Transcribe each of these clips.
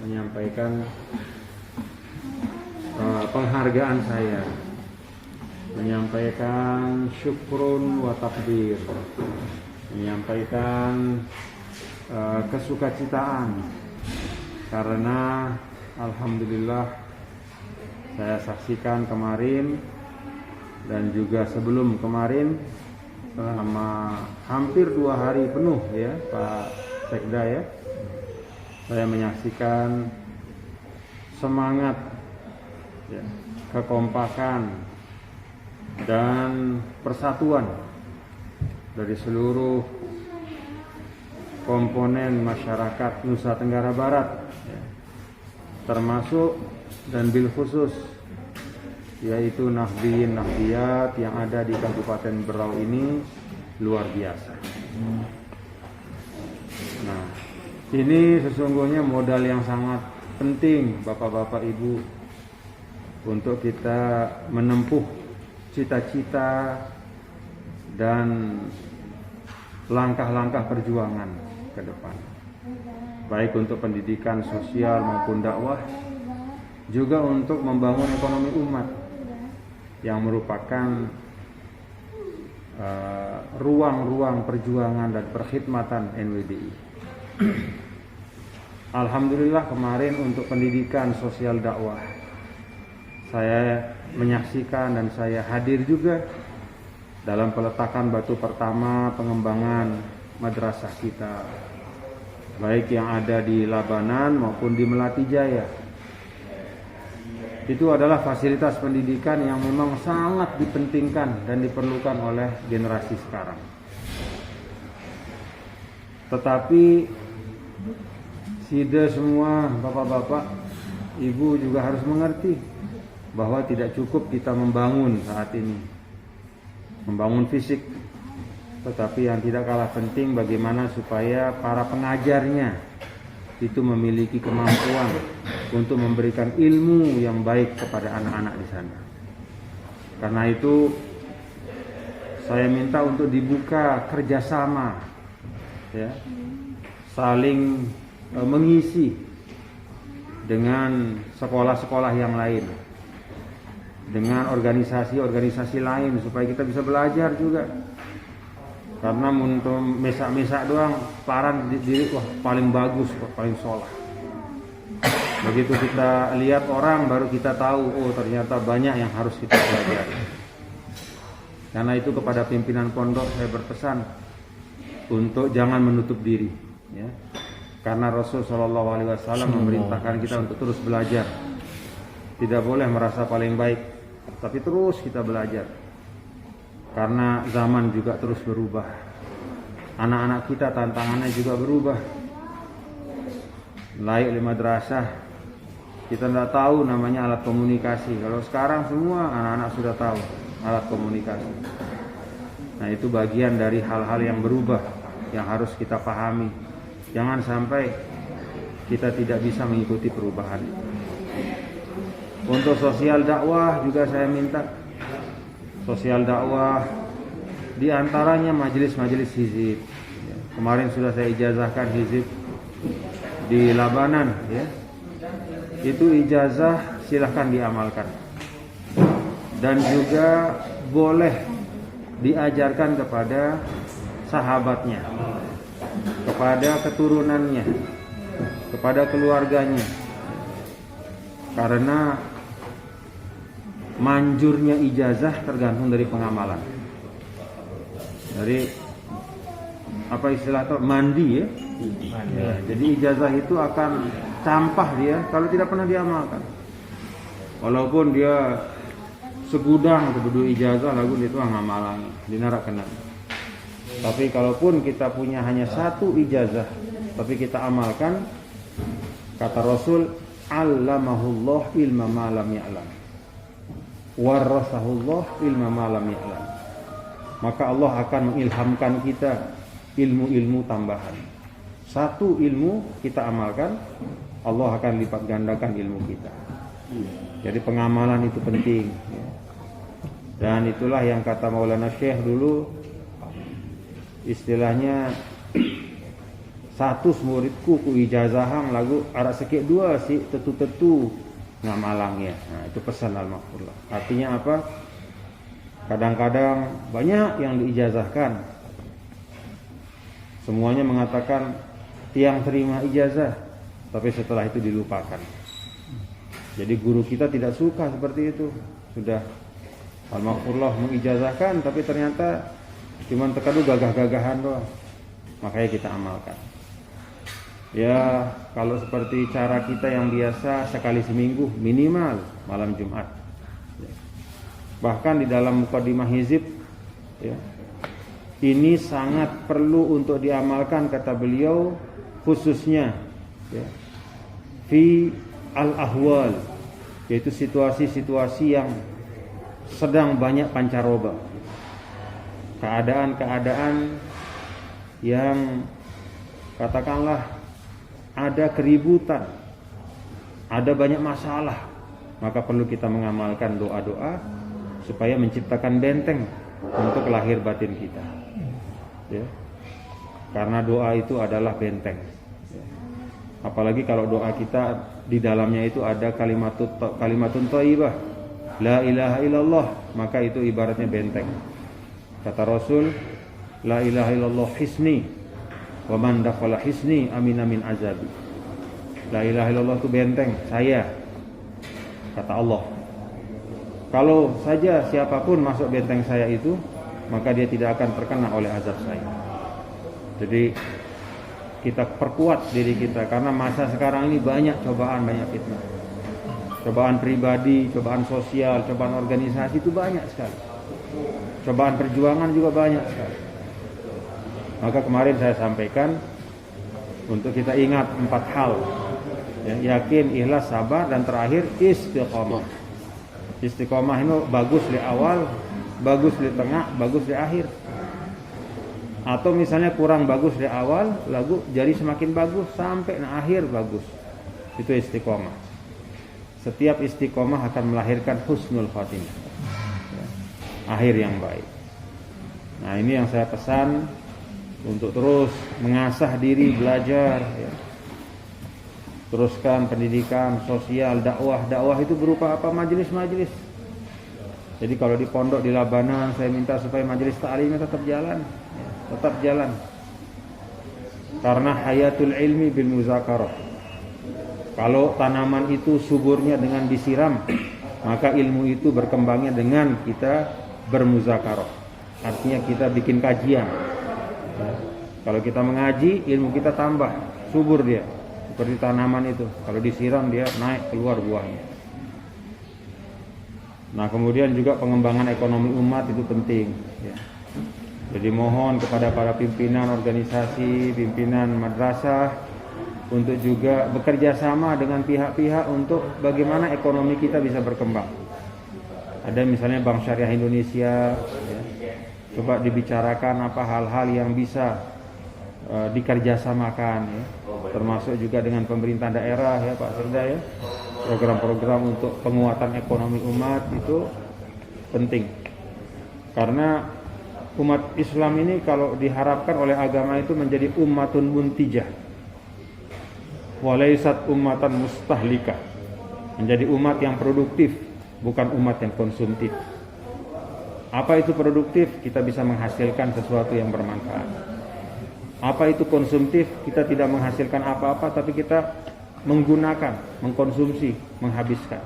menyampaikan penghargaan saya, menyampaikan syukrun wa takbir, menyampaikan kesukacitaan karena alhamdulillah saya saksikan kemarin dan juga sebelum kemarin selama hampir 2 hari penuh ya Pak Sekda ya, saya menyaksikan semangat ya, kekompakan dan persatuan dari seluruh komponen masyarakat Nusa Tenggara Barat ya, termasuk dan bil khusus yaitu nahdiyin nahdiyat yang ada di Kabupaten Berau ini luar biasa. Nah, ini sesungguhnya modal yang sangat penting Bapak-bapak Ibu untuk kita menempuh cita-cita dan langkah-langkah perjuangan ke depan. Baik untuk pendidikan sosial maupun dakwah, juga untuk membangun ekonomi umat yang merupakan ruang-ruang perjuangan dan perkhidmatan NWDI. Alhamdulillah kemarin untuk pendidikan sosial dakwah saya menyaksikan dan saya hadir juga dalam peletakan batu pertama pengembangan madrasah kita, baik yang ada di Labanan maupun di Melati Jaya. Itu adalah fasilitas pendidikan yang memang sangat dipentingkan dan diperlukan oleh generasi sekarang. Tetapi tidak semua bapak-bapak, ibu juga harus mengerti bahwa tidak cukup kita membangun saat ini, membangun fisik, tetapi yang tidak kalah penting bagaimana supaya para pengajarnya itu memiliki kemampuan untuk memberikan ilmu yang baik kepada anak-anak di sana. Karena itu saya minta untuk dibuka kerjasama, ya, saling mengisi dengan sekolah-sekolah yang lain, dengan organisasi-organisasi lain supaya kita bisa belajar juga. Karena untuk mesak-mesak doang, paran diri wah paling bagus, paling sholat. Begitu kita lihat orang baru kita tahu, oh ternyata banyak yang harus kita pelajari. Karena itu kepada pimpinan pondok saya berpesan untuk jangan menutup diri, ya. Karena Rasul SAW memerintahkan kita untuk terus belajar. Tidak boleh merasa paling baik, tapi terus kita belajar. Karena zaman juga terus berubah. Anak-anak kita tantangannya juga berubah. Laik di madrasah, kita tidak tahu namanya alat komunikasi. Kalau sekarang semua anak-anak sudah tahu alat komunikasi. Nah, itu bagian dari hal-hal yang berubah yang harus kita pahami. Jangan sampai kita tidak bisa mengikuti perubahan. Untuk sosial dakwah juga saya minta sosial dakwah di antaranya majelis-majelis hizib. Kemarin sudah saya ijazahkan hizib di Labanan, ya. Itu ijazah silahkan diamalkan. Dan juga boleh diajarkan kepada sahabatnya, kepada keturunannya, kepada keluarganya. Karena manjurnya ijazah tergantung dari pengamalan. Dari apa istilah itu mandi ya. Ya, jadi ijazah itu akan campah dia kalau tidak pernah diamalkan. Walaupun dia segudang kebedu ijazah lagu itu ngamalan dinarak kena. Tapi kalaupun kita punya hanya satu ijazah tapi kita amalkan, kata Rasul, allamahullah ilma ma lam ya'lam. Warasahullah ilma ma lam ya'lam. Maka Allah akan mengilhamkan kita ilmu-ilmu tambahan. Satu ilmu kita amalkan, Allah akan lipat gandakan ilmu kita. Jadi pengamalan itu penting, ya. Dan itulah yang kata Maulana Syekh dulu, istilahnya satu muridku ku ijazahang lagu arak sekik dua si tetu-tetu ngamalangnya. Nah, itu pesan al-maghfurlah. Artinya apa? Kadang-kadang banyak yang diijazahkan. Semuanya mengatakan tiang terima ijazah, tapi setelah itu dilupakan. Jadi guru kita tidak suka seperti itu. Sudah al-maghfurlah mengijazahkan, tapi ternyata cuma terkadang gagah-gagahan doang. Makanya kita amalkan. Ya, kalau seperti cara kita yang biasa sekali seminggu minimal malam Jumat. Bahkan di dalam Muqaddimah Hizib, ya, ini sangat perlu untuk diamalkan kata beliau, khususnya ya, fi al-ahwal, yaitu situasi-situasi yang sedang banyak pancaroba, keadaan-keadaan yang katakanlah ada keributan, ada banyak masalah, maka perlu kita mengamalkan doa-doa supaya menciptakan benteng untuk lahir batin kita, ya. Karena doa itu adalah benteng, ya. Apalagi kalau doa kita di dalamnya itu ada kalimatun thayyibah, la ilaha illallah, maka itu ibaratnya benteng. Kata Rasul, la ilaha illallah hisni, wa man dakhala hisni amina min azabi. La ilaha illallah itu benteng saya, kata Allah. Kalau saja siapapun masuk benteng saya itu, maka dia tidak akan terkena oleh azab saya. Jadi kita perkuat diri kita, karena masa sekarang ini banyak cobaan, banyak fitnah. Cobaan pribadi, cobaan sosial, cobaan organisasi itu banyak sekali. Cobaan perjuangan juga banyak sekali. Maka kemarin saya sampaikan untuk kita ingat 4 hal, ya, yakin, ikhlas, sabar, dan terakhir istiqomah. Istiqomah itu bagus di awal, bagus di tengah, bagus di akhir. Atau misalnya kurang bagus di awal, lalu jadi semakin bagus sampai akhir bagus. Itu istiqomah. Setiap istiqomah akan melahirkan husnul khatimah, ya, akhir yang baik. Nah, ini yang saya pesan, untuk terus mengasah diri, belajar, ya. Teruskan pendidikan sosial, dakwah itu berupa apa? Majelis-majelis. Jadi kalau di pondok di Labanan, saya minta supaya majelis ta'limnya tetap jalan, ya, tetap jalan. Karena hayatul ilmi bil muzakarah. Kalau tanaman itu suburnya dengan disiram, maka ilmu itu berkembangnya dengan kita bermuzakarah. Artinya kita bikin kajian. Ya. Kalau kita mengaji, ilmu kita tambah, subur dia. Seperti tanaman itu, kalau disiram dia naik keluar buahnya. Nah, kemudian juga pengembangan ekonomi umat itu penting, ya. Jadi mohon kepada para pimpinan organisasi, pimpinan madrasah untuk juga bekerja sama dengan pihak-pihak untuk bagaimana ekonomi kita bisa berkembang. Ada misalnya Bank Syariah Indonesia, ya. Coba dibicarakan apa hal-hal yang bisa dikerjasamakan, ya. Termasuk juga dengan pemerintah daerah, ya Pak Serda, ya. Program-program untuk penguatan ekonomi umat itu penting. Karena umat Islam ini kalau diharapkan oleh agama itu menjadi ummatun muntijah, walaysat ummatan mustahlikah, menjadi umat yang produktif, bukan umat yang konsumtif. Apa itu produktif? Kita bisa menghasilkan sesuatu yang bermanfaat. Apa itu konsumtif? Kita tidak menghasilkan apa-apa, tapi kita menggunakan, mengkonsumsi, menghabiskan.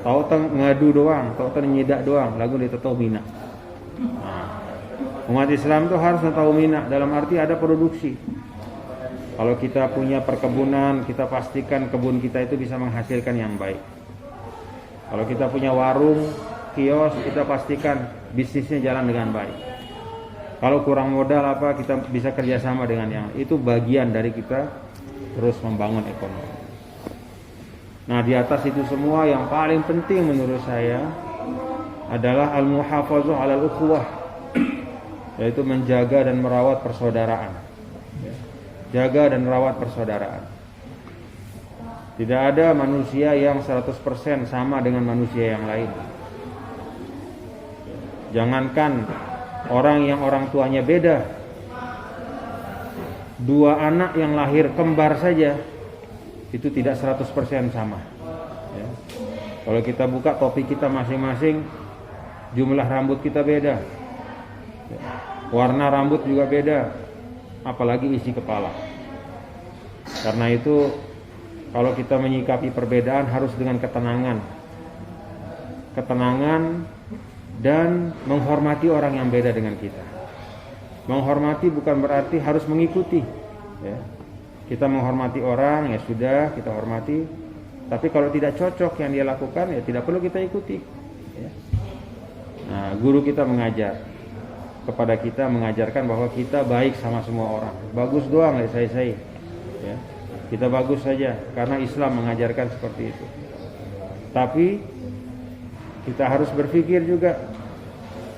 Tahu ngadu doang, tahu nyedak doang, lagu dia tahu mina. Nah, umat Islam itu harus tahu mina, dalam arti ada produksi. Kalau kita punya perkebunan, kita pastikan kebun kita itu bisa menghasilkan yang baik. Kalau kita punya warung, kios, kita pastikan bisnisnya jalan dengan baik. Kalau kurang modal apa, kita bisa kerjasama dengan yang itu, bagian dari kita terus membangun ekonomi. Nah, di atas itu semua yang paling penting menurut saya adalah al-muhafazah 'alal ukhuwah, yaitu menjaga dan merawat persaudaraan. Jaga dan merawat persaudaraan. Tidak ada manusia yang 100% sama dengan manusia yang lain. Jangankan orang yang orang tuanya beda, dua anak yang lahir kembar saja itu tidak 100% sama ya. Kalau kita buka topi kita masing-masing, jumlah rambut kita beda ya. Warna rambut juga beda, apalagi isi kepala. Karena itu kalau kita menyikapi perbedaan harus dengan ketenangan dan menghormati orang yang beda dengan kita. Menghormati bukan berarti harus mengikuti ya. Kita menghormati orang, ya sudah kita hormati. Tapi kalau tidak cocok yang dia lakukan, ya tidak perlu kita ikuti ya. Nah, guru kita mengajar kepada kita, mengajarkan bahwa kita baik sama semua orang. Bagus doang ya saya ya. Kita bagus saja karena Islam mengajarkan seperti itu. Tapi kita harus berpikir juga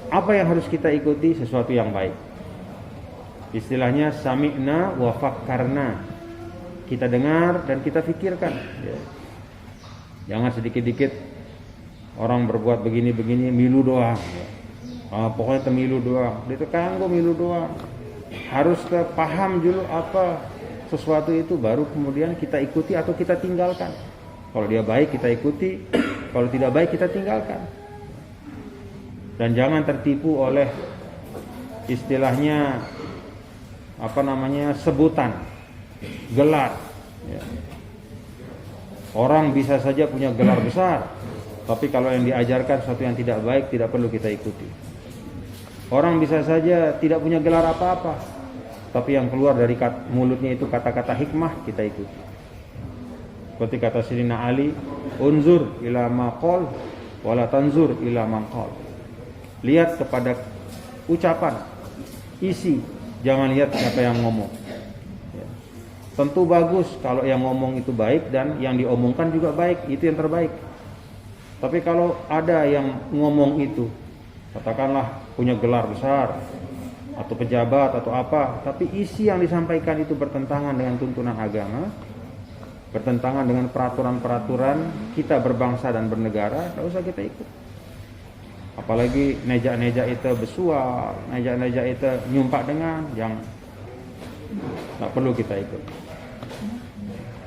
apa yang harus kita ikuti, sesuatu yang baik. Istilahnya sami'na wa fakkarna. Kita dengar dan kita pikirkan ya. Jangan sedikit-dikit orang berbuat begini-begini milu doang ya. Pokoknya milu doang, dia kanggo milu doang. Harus paham dulu apa sesuatu itu, baru kemudian kita ikuti atau kita tinggalkan. Kalau dia baik kita ikuti, kalau tidak baik kita tinggalkan. Dan jangan tertipu oleh istilahnya sebutan, gelar ya. Orang bisa saja punya gelar besar, tapi kalau yang diajarkan sesuatu yang tidak baik, tidak perlu kita ikuti. Orang bisa saja tidak punya gelar apa-apa, tapi yang keluar dari mulutnya itu kata-kata hikmah, kita ikuti. Seperti kata Sayyidina Ali, unzur ila maqal wala tanzur ila maqal. Lihat kepada ucapan, isi, jangan lihat siapa yang ngomong ya. Tentu bagus kalau yang ngomong itu baik dan yang diomongkan juga baik, itu yang terbaik. Tapi kalau ada yang ngomong itu, katakanlah punya gelar besar atau pejabat atau apa, tapi isi yang disampaikan itu bertentangan dengan tuntunan agama, bertentangan dengan peraturan-peraturan kita berbangsa dan bernegara, tidak usah kita ikut. Apalagi neja-neja itu besual, neja-neja itu nyumpak dengan, yang tidak perlu kita ikut.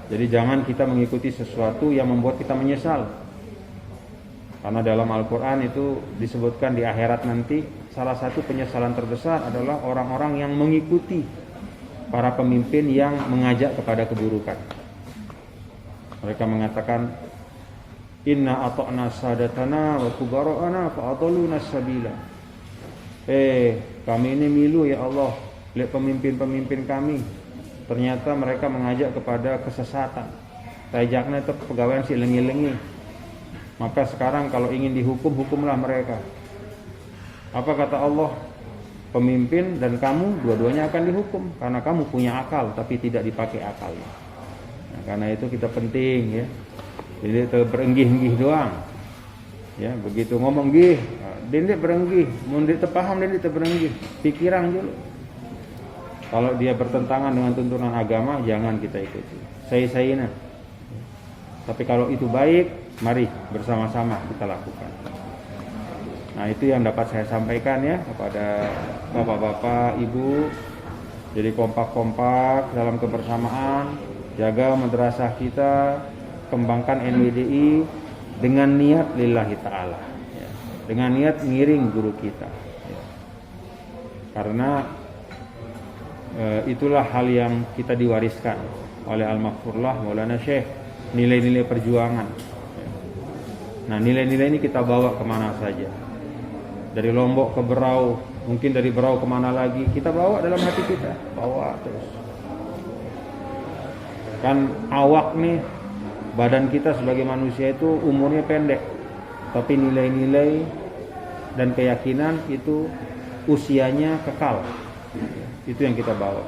Jadi jangan kita mengikuti sesuatu yang membuat kita menyesal. Karena dalam Al-Quran itu disebutkan di akhirat nanti, salah satu penyesalan terbesar adalah orang-orang yang mengikuti para pemimpin yang mengajak kepada keburukan. Mereka mengatakan, inna ata'na sadatana wa kubara'ana fa'adalluna sabila. Kami ini milu ya Allah, lihat pemimpin-pemimpin kami, ternyata mereka mengajak kepada kesesatan. Tajaknya itu pegawaian si lengi-lengi. Maka sekarang kalau ingin dihukum, hukumlah mereka. Apa kata Allah? Pemimpin dan kamu dua-duanya akan dihukum, karena kamu punya akal tapi tidak dipakai akalnya. Nah, karena itu kita penting ya. Jadi berenggih-enggih doang. Ya, begitu ngomong gih, dia berenggih, mun dia paham dia berenggih, pikiran dulu. Kalau dia bertentangan dengan tuntunan agama, jangan kita ikuti. Saya-sayana. Tapi kalau itu baik, mari bersama-sama kita lakukan. Nah, itu yang dapat saya sampaikan ya kepada bapak-bapak, ibu. Jadi kompak-kompak dalam kebersamaan, jaga madrasah kita, kembangkan NWDI dengan niat lillahi ta'ala ya. Dengan niat ngiring guru kita ya. Karena itulah hal yang kita diwariskan oleh Al-Maghfurlah Maulana Syekh, nilai-nilai perjuangan ya. Nah, nilai-nilai ini kita bawa kemana saja, dari Lombok ke Berau, mungkin dari Berau kemana lagi, kita bawa dalam hati kita, bawa terus. Kan awak nih, badan kita sebagai manusia itu umurnya pendek, tapi nilai-nilai dan keyakinan itu usianya kekal. Itu yang kita bawa.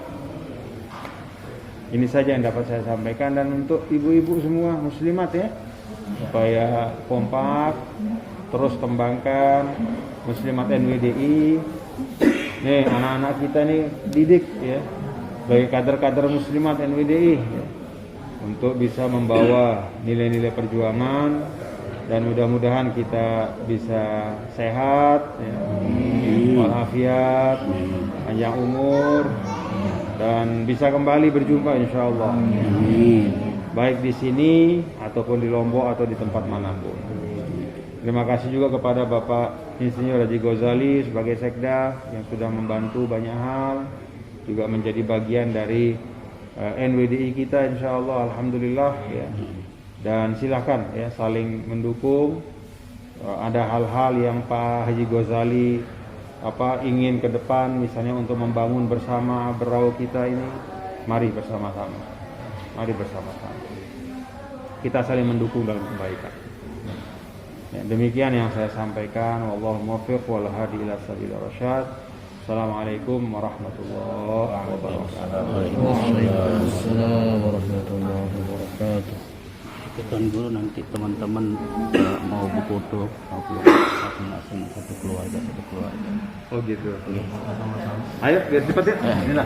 Ini saja yang dapat saya sampaikan. Dan untuk ibu-ibu semua muslimat ya, supaya kompak, terus kembangkan muslimat NWDI. Nih anak-anak kita nih didik ya, sebagai kader-kader muslimat NWDI ya, untuk bisa membawa nilai-nilai perjuangan, dan mudah-mudahan kita bisa sehat ya, walafiat, panjang umur, dan bisa kembali berjumpa insyaallah. Amin. Baik di sini ataupun di Lombok atau di tempat manapun. Terima kasih juga kepada Bapak Insinyur Haji Ghazali sebagai sekda yang sudah membantu banyak hal, juga menjadi bagian dari NWDI kita insyaallah, alhamdulillah ya. Dan silakan ya saling mendukung. Ada hal-hal yang Pak Haji Ghazali ingin ke depan, misalnya untuk membangun bersama Berau kita ini, mari bersama-sama. Mari bersama-sama. Kita saling mendukung dalam kebaikan. Ya, demikian yang saya sampaikan. Wallahu muwaffiq wal hadi ila sabilir rasyad. Assalamualaikum warahmatullahi wabarakatuh. Waalaikumsalam warahmatullahi wabarakatuh. Tuan Guru, nanti teman-teman mau berfoto masing-masing satu keluarga. Oh gitu. Ayo biar cepat ya. Inilah.